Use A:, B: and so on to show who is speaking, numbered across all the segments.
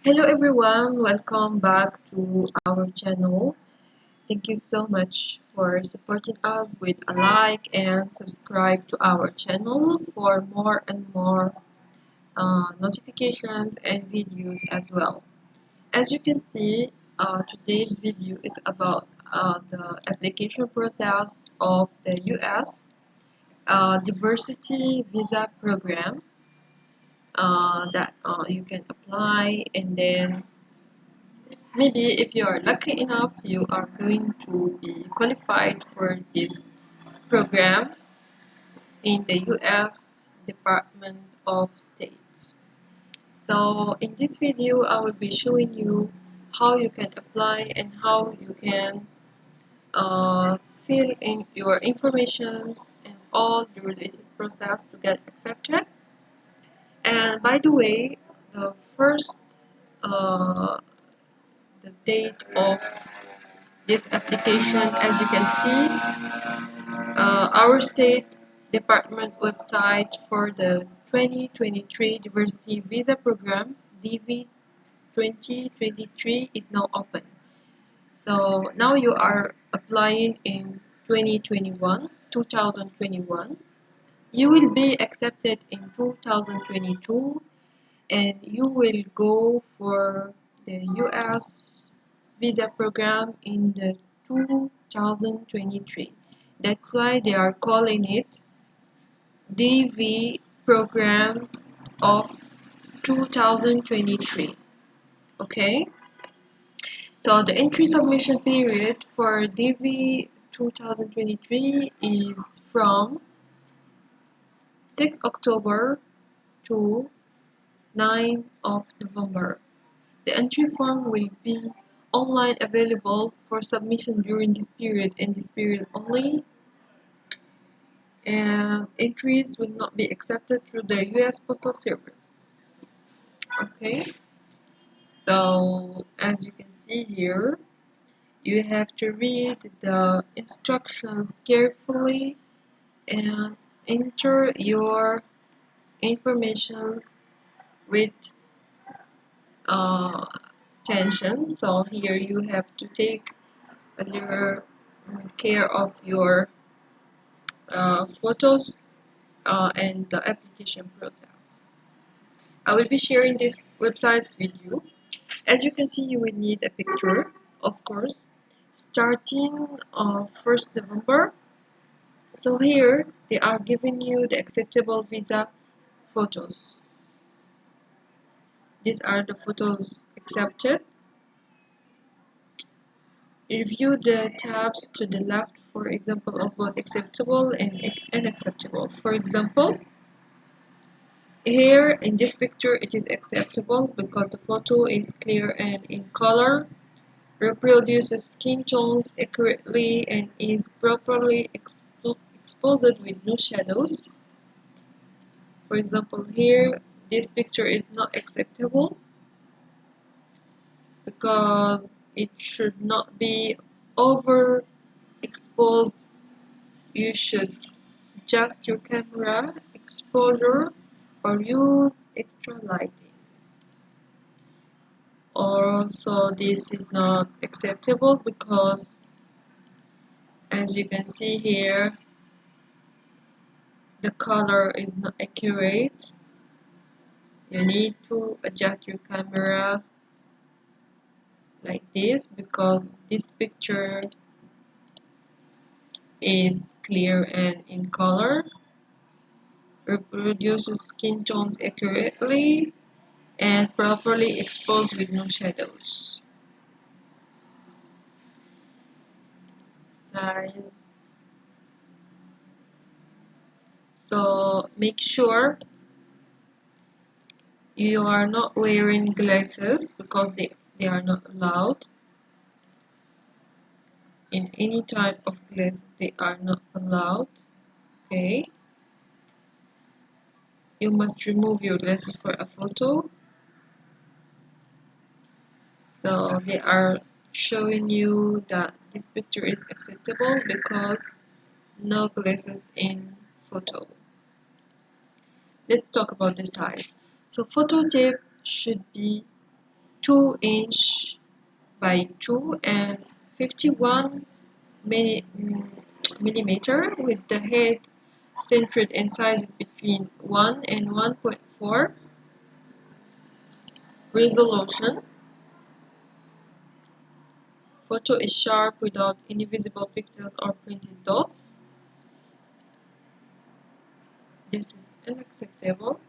A: Hello everyone, welcome back to our channel. Thank you so much for supporting us with a like and subscribe to our channel for more and more notifications and videos as well. As you can see, today's video is about the application process of the US diversity visa program that you can apply, and then maybe if you are lucky enough, you are going to be qualified for this program in the US Department of State. So in this video, I will be showing you how you can apply and how you can uh, fill in your information and all the related process to get accepted. And by the way, the first the date of this application, as you can see, our state department website for the 2023 diversity visa program DV 2023 is now open. So now you are applying in 2021. You will be accepted in 2022, and you will go for the US visa program in the 2023. That's why they are calling it DV program of 2023. Okay, so the entry submission period for DV 2023 is from 6 October to 9 of November. The entry form will be online available for submission during this period and this period only, and entries will not be accepted through the US Postal Service. Okay, so as you can see here, you have to read the instructions carefully and enter your information with uh, attention. So here you have to take a little care of your photos and the application process. I will be sharing this website with you. As you can see, you will need a picture, of course, starting on 1st November. So here they are giving you the acceptable visa photos. These are the photos accepted. Review the tabs to the left for example of both acceptable and unacceptable. For example, here in this picture it is acceptable because the photo is clear and in color, reproduces skin tones accurately, and is properly exposed with no shadows. For example, here this picture is not acceptable because it should not be overexposed. You should adjust your camera exposure or use extra lighting. Also, this is not acceptable because, as you can see here, the color is not accurate. You need to adjust your camera like this because this picture is clear and in color, reproduces skin tones accurately, and properly exposed with no shadows. Size. So make sure you are not wearing glasses because they are not allowed. In any type of glass they are not allowed. Okay, you must remove your glasses for a photo. So they are showing you that this picture is acceptable because no glasses in photo. Let's talk about the size. So photo tape should be 2" by 2 and 51 millimeter, with the head centered and sized between 1 and 1.4. Resolution. Photo is sharp without any visible pixels or printed dots. This is unacceptable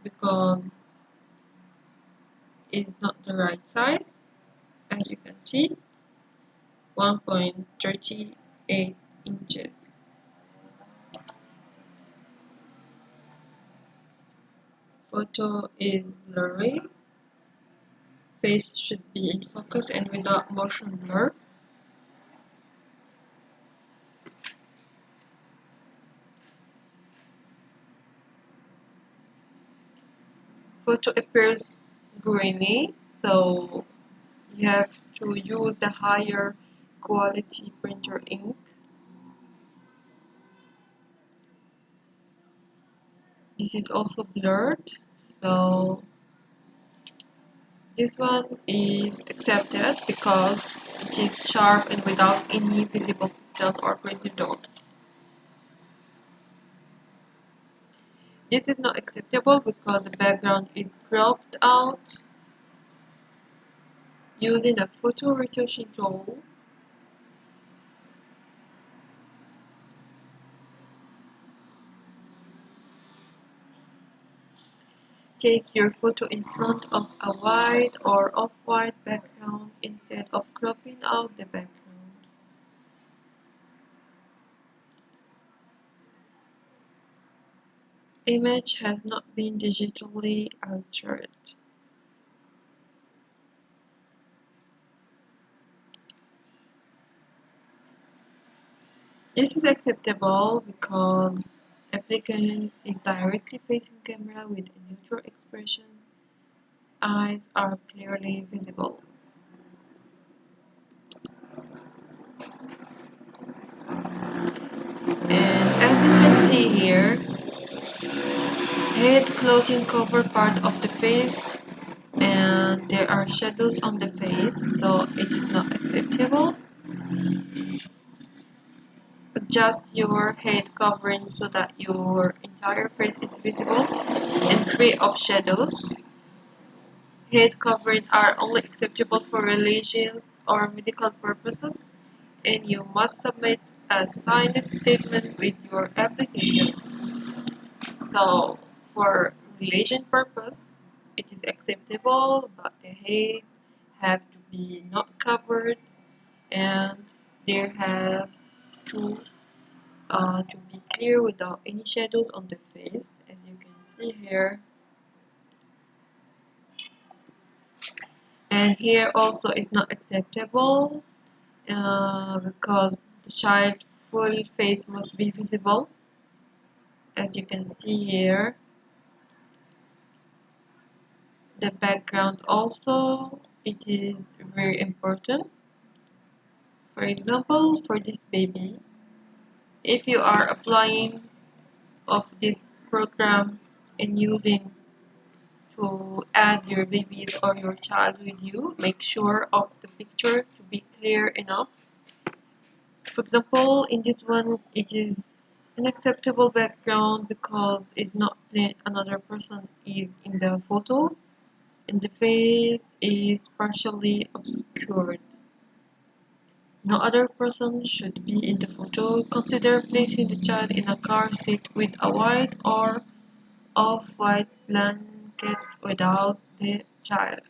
A: because it's not the right size. As you can see, 1.38 inches. Photo is blurry. Face should be in focus and without motion blur. Photo appears grainy, so you have to use the higher quality printer ink. This is also blurred, so this one is accepted because it is sharp and without any visible pixels or printed dots. This is not acceptable because the background is cropped out using a photo retouching tool. Take your photo in front of a white or off-white background instead of cropping out the background. Image has not been digitally altered. This is acceptable because applicant is directly facing camera with a neutral expression. Eyes are clearly visible. And as you can see here, head clothing cover part of the face and there are shadows on the face, so it is not acceptable. Adjust your head covering so that your entire face is visible and free of shadows. Head coverings are only acceptable for religious or medical purposes, and you must submit a signed statement with your application. So, for religion purpose, it is acceptable, but the head have to be not covered, and they have to be clear without any shadows on the face, as you can see here. And here also is not acceptable because the child full face must be visible, as you can see here. The background also, it is very important. For example, for this baby, if you are applying of this program and using to add your babies or your child with you, make sure of the picture to be clear enough. For example, in this one, it is an acceptable background because it's not plain another person is in the photo and the face is partially obscured. No other person should be in the photo. Consider placing the child in a car seat with a white or off-white blanket without the child.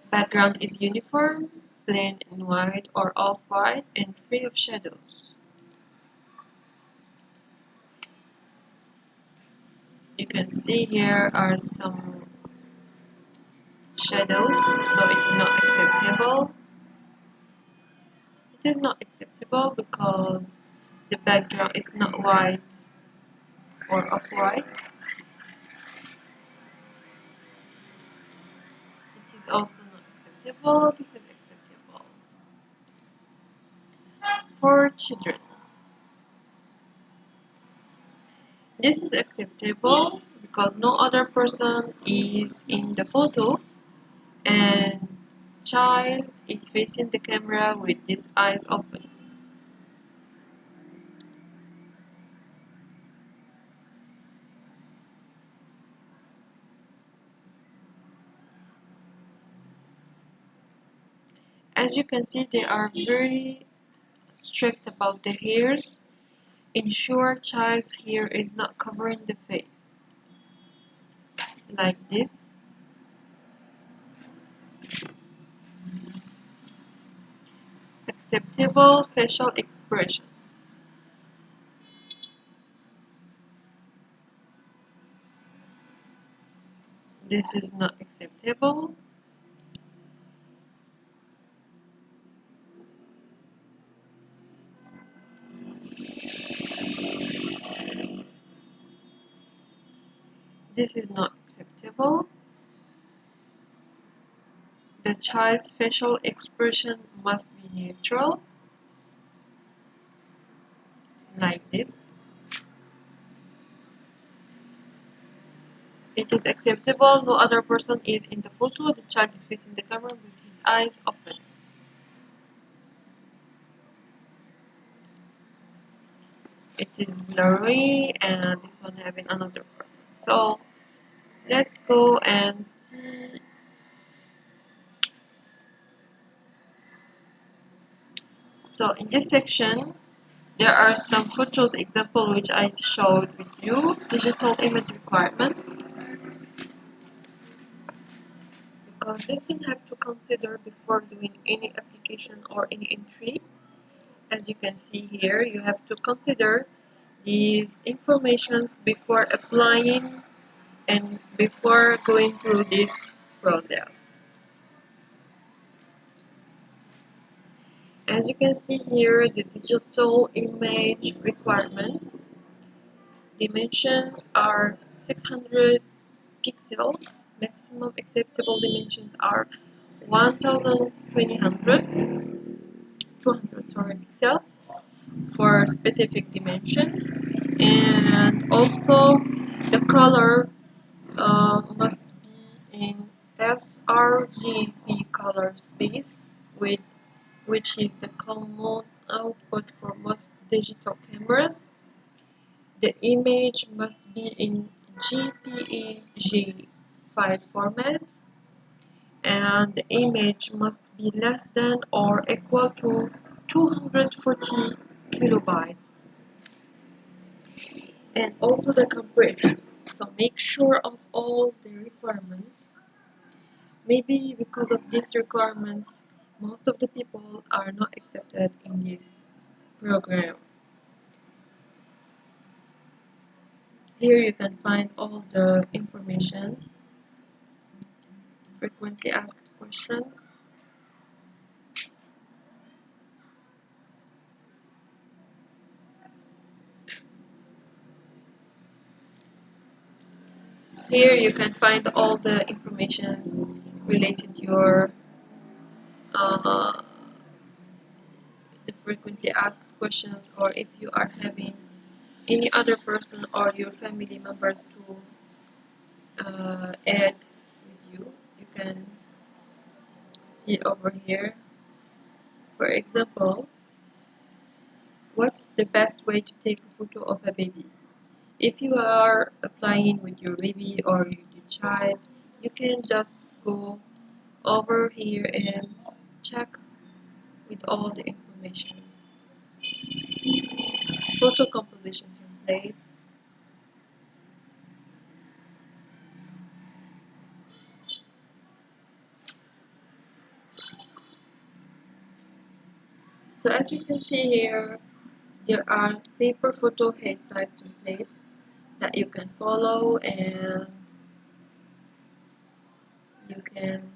A: Background is uniform, plain and white or off-white and free of shadows. You can see here are some shadows, so it is not acceptable. It is not acceptable because the background is not white or off-white. It is also not acceptable. This is acceptable. for children. This is acceptable because no other person is in the photo and child is facing the camera with his eyes open. As you can see, they are very strict about the hairs. Ensure child's hair is not covering the face. Like this. Acceptable facial expression. This is not acceptable. This is not acceptable. The child's facial expression must be neutral, like this. It is acceptable, no other person is in the photo, the child is facing the camera with his eyes open. It is blurry and this one having another person. So let's go and see. So in this section, there are some photos example which I showed with you. Digital image requirement. Because this thing you have to consider before doing any application or any entry. As you can see here, you have to consider these informations before applying and before going through this process. As you can see here, the digital image requirements dimensions are 600 pixels. Maximum acceptable dimensions are 200 pixels for specific dimensions, and also the color must be in sRGB color space, which is the common output for most digital cameras. The image must be in JPEG file format, and the image must be less than or equal to 240 kilobytes. And also the compression. So make sure of all the requirements. Maybe because of these requirements, most of the people are not accepted in this program. Here you can find all the informations, frequently asked questions. Here you can find all the informations related to your the frequently asked questions, or if you are having any other person or your family members to add with you, you can see over here. For example, what's the best way to take a photo of a baby? If you are applying with your baby or your child, you can just go over here and check with all the information. Photo composition template. So as you can see here, there are paper photo head size templates that you can follow, and you can,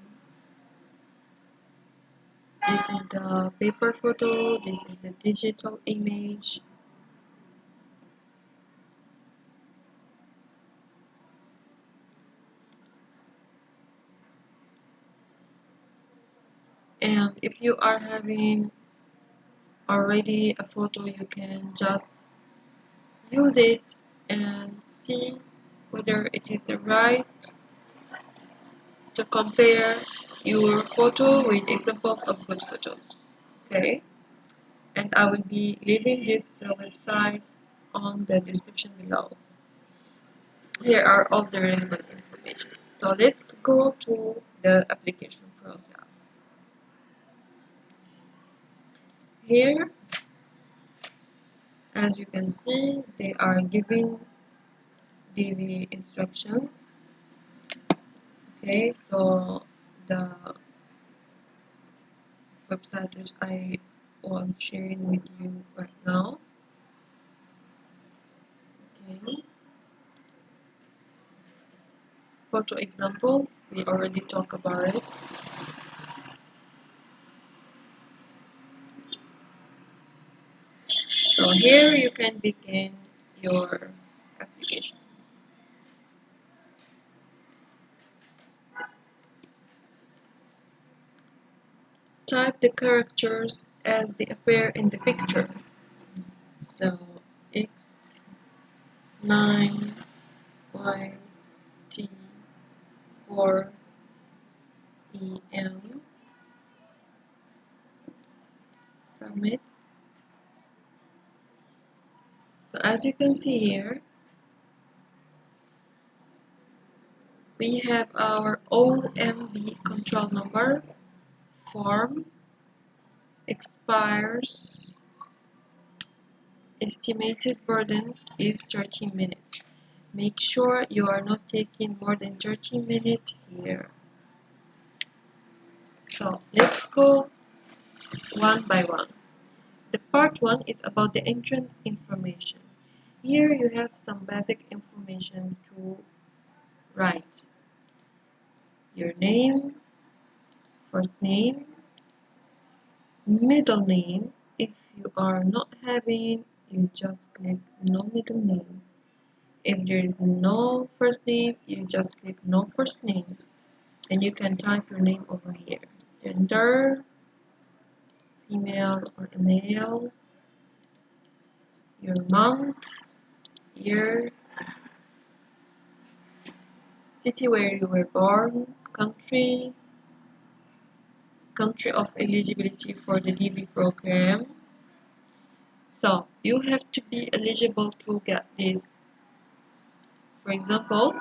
A: this is the paper photo, this is the digital image. And if you are having already a photo, you can just use it and see whether it is right to compare your photo with examples of good photos. Okay, and I will be leaving this website on the description below. Here are all the relevant information. So let's go to the application process. Here, as you can see, they are giving the instructions. Okay, so the website which I was sharing with you right now. Okay, photo examples, we already talked about it. So here you can begin your application. Type the characters as they appear in the picture. So X 9 Y T 4 E M. Submit. So as you can see here, we have our OMB control number. Form expires. Estimated burden is 30 minutes. Make sure you are not taking more than 30 minutes here. So let's go one by one. The part 1 is about the entrance information. Here you have some basic information to write. Your name, first name, middle name. If you are not having, you just click no middle name. If there is no first name, you just click no first name. And you can type your name over here. Gender, female or male, your month, year, city where you were born, country of eligibility for the DV program. So you have to be eligible to get this. For example,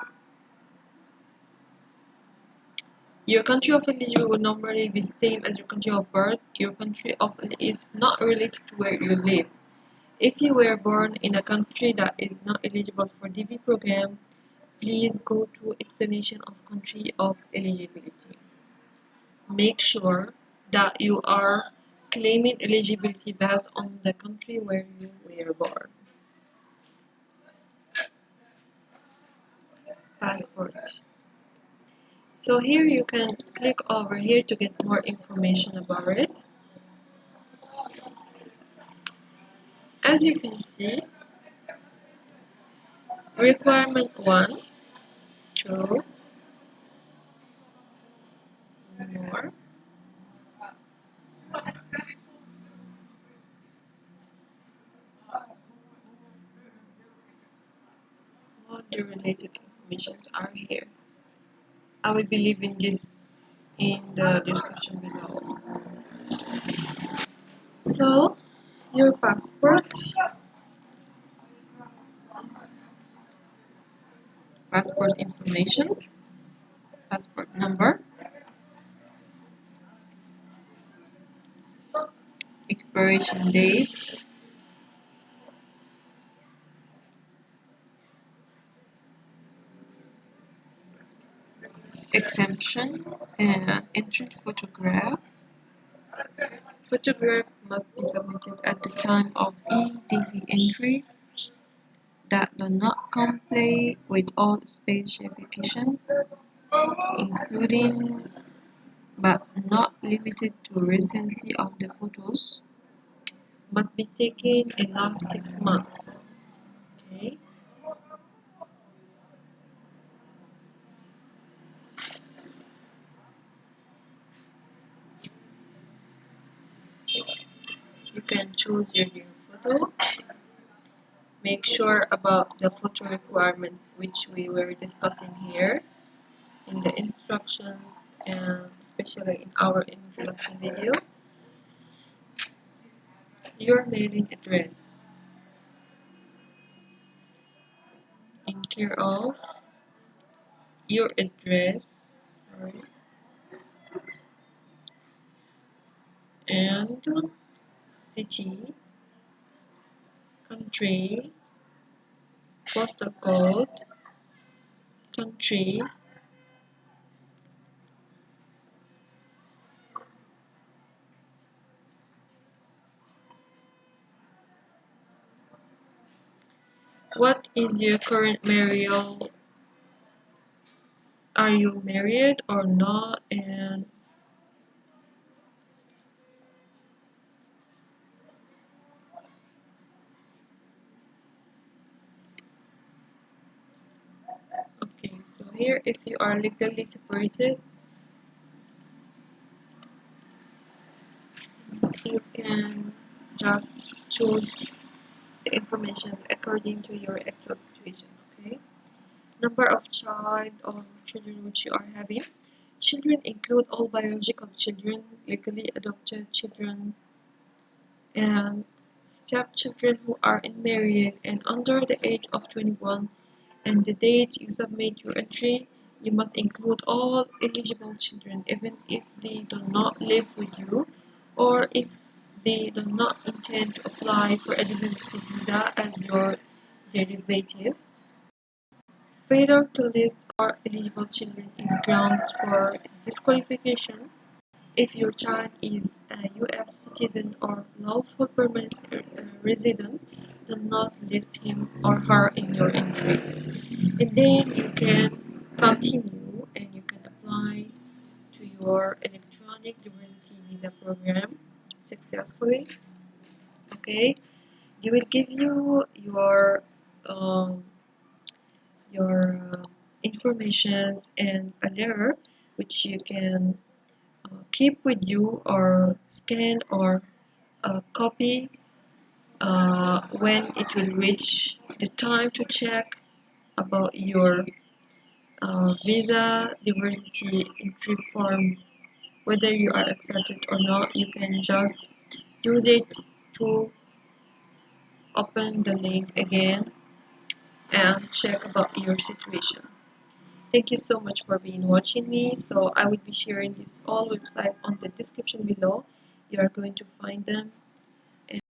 A: your country of eligibility will normally be the same as your country of birth. Your country of is not related to where you live. If you were born in a country that is not eligible for DV program, please go to explanation of country of eligibility. Make sure that you are claiming eligibility based on the country where you were born. Passport. So here you can click over here to get more information about it. As you can see, requirement 1, 2, more, all the related informations are here. I will be leaving this in the description below. So, your passport information, passport number, expiration date, exemption, and entered photograph. Photographs must be submitted at the time of EDV entry that do not comply with all specifications, including but not limited to recency of the photos, must be taken in last 6 months. Okay. You can choose your new photo. Make sure about the photo requirements which we were discussing here in the instructions and especially in our introduction video. Your mailing address in care of your address, sorry, and city, country, postal code, country, what is your current marital, are you married or not, and okay, so here if you are legally separated, you can just choose the information according to your actual situation, okay? Number of child or children which you are having. Children include all biological children, legally adopted children, and stepchildren who are married and under the age of 21. And the date you submit your entry, you must include all eligible children, even if they do not live with you or if they do not intend to apply for a diversity visa as your derivative. Failure to list all eligible children is grounds for disqualification. If your child is a U.S. citizen or lawful permanent resident, do not list him or her in your entry. And then you can continue and you can apply to your electronic diversity visa program successfully. Okay, they will give you um, your informations and a letter which you can keep with you or scan or copy when it will reach the time to check about your visa diversity entry form, whether you are accepted or not. You can just use it to open the link again and check about your situation. Thank you so much for being watching me. So I will be sharing this all website on the description below. You are going to find them